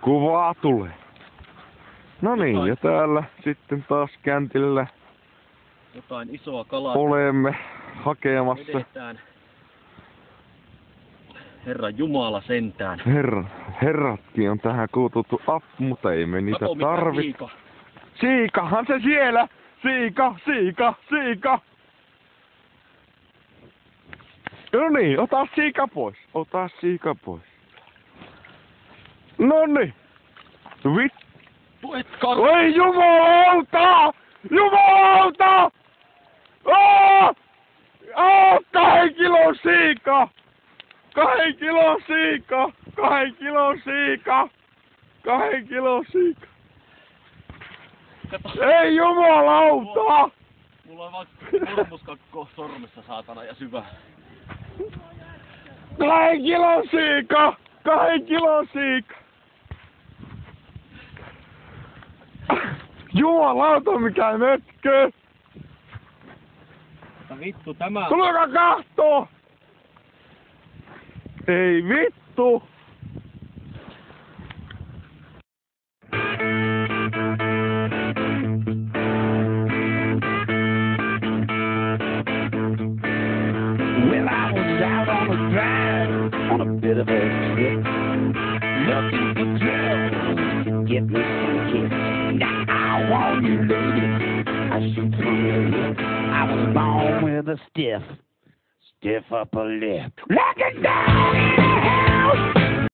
Kuvaa tulee. No niin, ja täällä sitten taas käntillä jotain isoa kalaa olemme hakemassa. vedetään. Herran Jumala sentään. Herratkin on tähän kuututtu appu, mutta ei me niitä tarvitse. Siikahan se siellä! Siika! No niin, ota siika pois. Noniin. Vittu et kar... Oi jumalauta! 2 kilon siika! 2 kilon siika! 2 kilon siika! 2 kilon siika! Kato. Ei jumalauta! Mulla on vaan sormuskakko sormessa saatana ja syvä. 2 kilon siika! 2 kilon siika! Jumalauta mikä mötkö! Mutta vittu tämä... Tulkaa kahtoo! Ei vittu! Well, I was out on a drive, on a bit of a trip, looking for trouble to get me some kicks. Now I want you, lady, I shoot from your hip. I was born with a stiff upper lip. Looking down in the